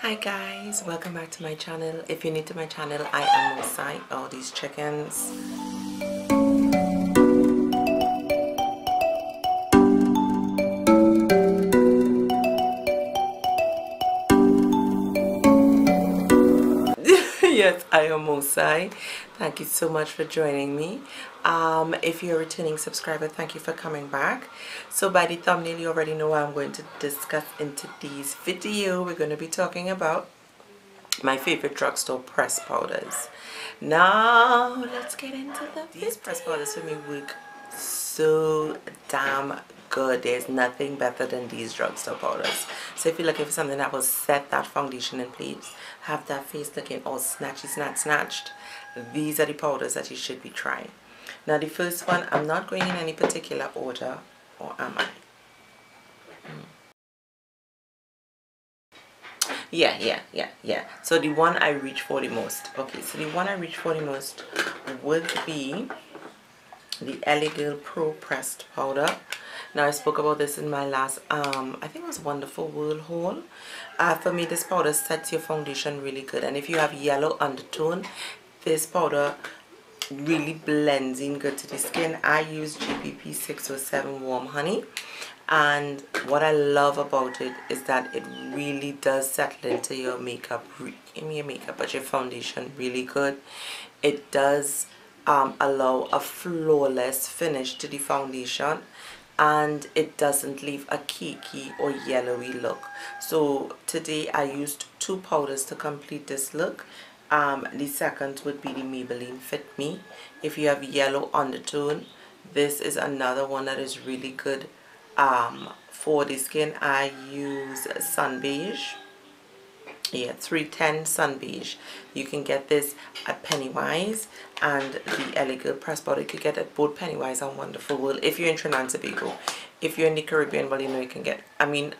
Hi guys, welcome back to my channel. If you're new to my channel, I am Mosi. All these chickens. Yes, I am Mosi. Thank you so much for joining me. If you're a returning subscriber, thank you for coming back. So by the thumbnail, you already know what I'm going to discuss in today's video. We're going to be talking about my favorite drugstore press powders. Now let's get into these press powders for me work so damn good. There's nothing better than these drugstore powders. So if you're looking for something that will set that foundation in place, have that face looking all snatched, these are the powders that you should be trying. Now the first one, I'm not going in any particular order, or am I? Yeah. So the one I reach for the most. Okay, so the one I reach for the most would be the LA Girl Pro Pressed Powder. Now I spoke about this in my last, I think it was Wonderful World haul. For me, this powder sets your foundation really good. And if you have yellow undertone, this powder really blends in good to the skin. I use GPP 607 Warm Honey. And what I love about it is that it really does settle into your makeup, but your foundation really good. It does allow a flawless finish to the foundation, and it doesn't leave a cakey or yellowy look. So today I used two powders to complete this look. The second would be the Maybelline Fit Me. If you have yellow undertone, this is another one that is really good. For the skin, I use Sun Beige. Yeah, 310 Sun Beige. You can get this at Pennywise, and the LA Girl Press Powder you could get at both Pennywise and Wonderful World if you're in Trinidad and Tobago. If you're in the Caribbean, well, you know you can get, I mean,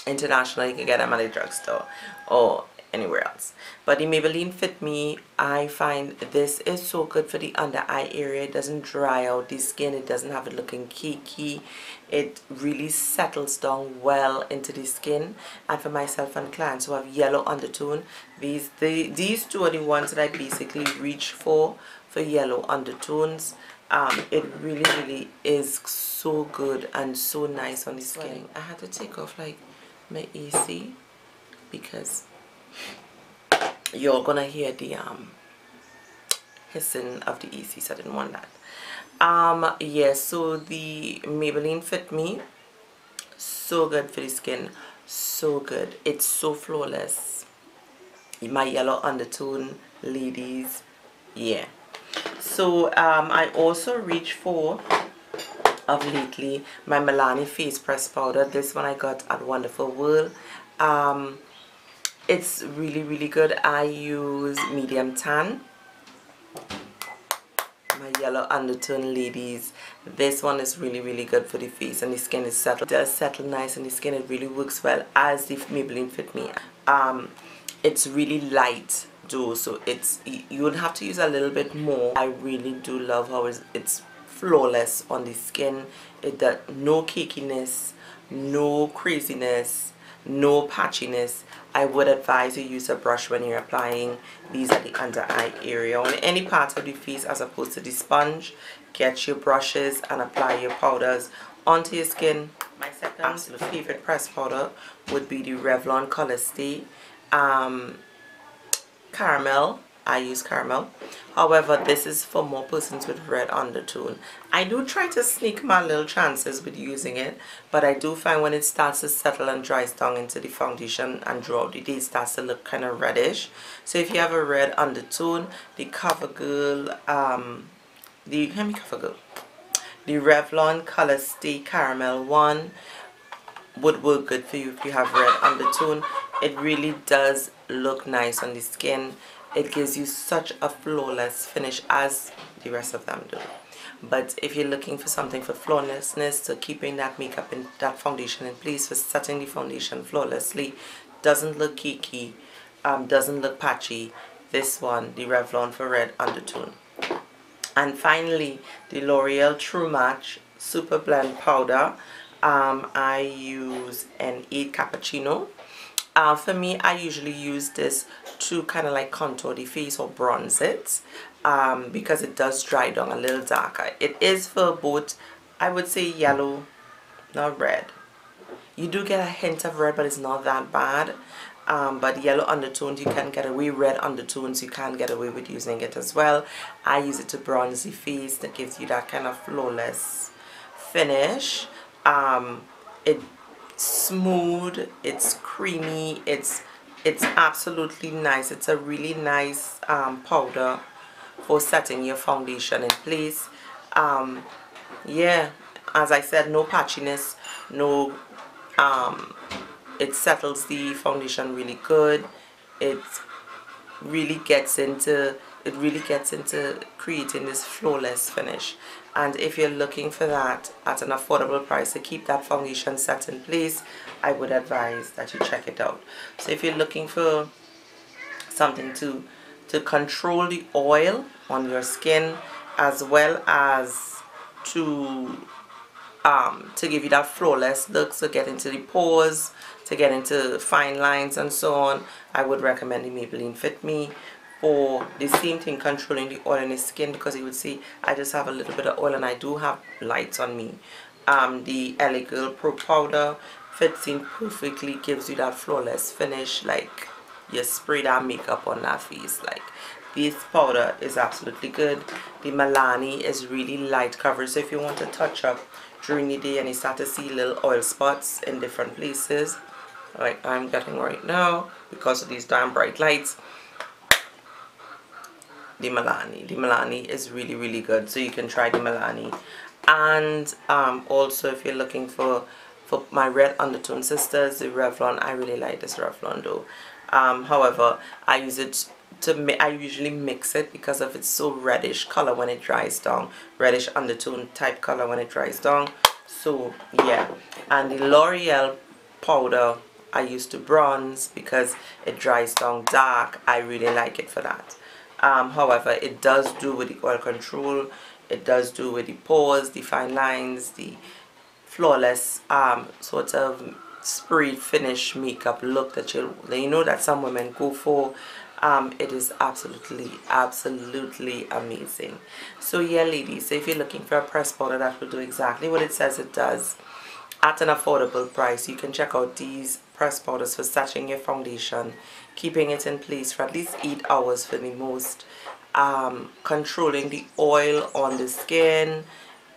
international, you can get them at a drugstore or anywhere else. But the Maybelline Fit Me, I find this is so good for the under eye area. It doesn't dry out the skin, it doesn't have it looking cakey. It really settles down well into the skin. And for myself and clients who have yellow undertone, these two are the ones that I basically reach for yellow undertones. It really is so good and so nice on the skin. I had to take off like my AC because you're gonna hear the hissing of the AC, so I didn't want that. Yeah, so the Maybelline Fit Me, so good for the skin, so good. It's so flawless. My yellow undertone ladies, yeah. So I also reach for, of lately, my Milani Face Press Powder. This one I got at Wonderful World. It's really good. I use medium tan. My yellow undertone ladies, this one is really good for the face, and the skin is settled. It does settle nice in the skin. It really works well as the Maybelline Fit Me. It's really light though, so you would have to use a little bit more. I really do love how it's flawless on the skin. It does no cakiness, no craziness, no patchiness. I would advise you use a brush when you're applying these at the under eye area on any part of the face as opposed to the sponge. Get your brushes and apply your powders onto your skin. My second absolute favorite press powder would be the Revlon Color Stay Caramel. I use caramel. However, this is for more persons with red undertone. I do try to sneak my little chances with using it, but I do find when it starts to settle and dries down into the foundation and throughout the day, it starts to look kind of reddish. So if you have a red undertone, the CoverGirl, the Revlon Color Stay Caramel one would work good for you if you have red undertone. It really does look nice on the skin. It gives you such a flawless finish as the rest of them do. But if you're looking for something for flawlessness, so keeping that makeup and that foundation in place, for setting the foundation flawlessly, doesn't look cakey, doesn't look patchy, this one, the Revlon for red undertone. And finally, the L'Oreal True Match Super Blend Powder. I use an 8 Cappuccino. For me, I usually use this to kind of like contour the face or bronze it, because it does dry down a little darker. It is for both, I would say yellow, not red. You do get a hint of red, but it's not that bad. But yellow undertones you can get away, red undertones you can get away with using it as well. I use it to bronze the face. That gives you that kind of flawless finish. It's smooth, it's creamy, it's absolutely nice. It's a really nice powder for setting your foundation in place. Yeah, as I said, no patchiness, no it settles the foundation really good. It really gets into creating this flawless finish. And if you're looking for that at an affordable price to keep that foundation set in place, I would advise that you check it out. So if you're looking for something to control the oil on your skin, as well as to give you that flawless look, so get into the pores, to get into fine lines and so on, I would recommend the Maybelline Fit Me. For the same thing, controlling the oil in the skin, because you would see I just have a little bit of oil and I do have lights on me. The LA Girl Pro Powder fits in perfectly, gives you that flawless finish, like you spray that makeup on that face. Like, this powder is absolutely good. The Milani is really light coverage, so if you want to touch up during the day and you start to see little oil spots in different places, like I'm getting right now because of these damn bright lights, the Milani is really good. So you can try the Milani. And also, if you're looking for my red undertone sisters, the Revlon, I really like this Revlon though. However, I use it I usually mix it because of its so reddish color when it dries down, reddish undertone type color when it dries down. So yeah, and the L'Oreal powder I use to bronze because it dries down dark. I really like it for that. However, it does do with the oil control, it does do with the pores, the fine lines, the flawless sort of sprayed finish makeup look that you know that some women go for. It is absolutely amazing. So yeah, ladies, so if you're looking for a pressed powder that will do exactly what it says it does at an affordable price, you can check out these pressed powders for setting your foundation, keeping it in place for at least 8 hours for the most, controlling the oil on the skin.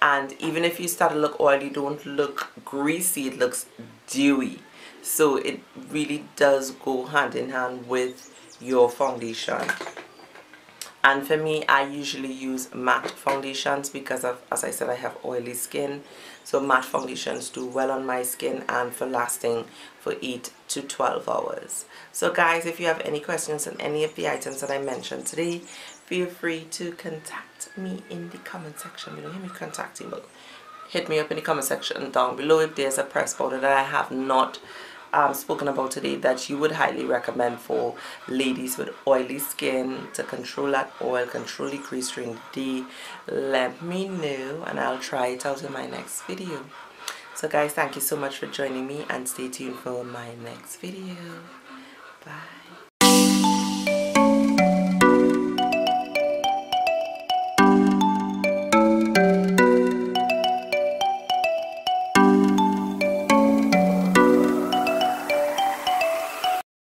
And even if you start to look oily, don't look greasy, it looks dewy. So it really does go hand in hand with your foundation. And for me, I usually use matte foundations because of, as I said, I have oily skin. So matte foundations do well on my skin and for lasting for 8 to 12 hours. So guys, if you have any questions on any of the items that I mentioned today, feel free to contact me in the comment section below. Hit me contacting below. Hit me up in the comment section down below if there's a pressed powder that I have not spoken about today that you would highly recommend for ladies with oily skin, to control that oil, control the crease during the day. Let me know and I'll try it out in my next video. So guys, thank you so much for joining me and stay tuned for my next video. Bye.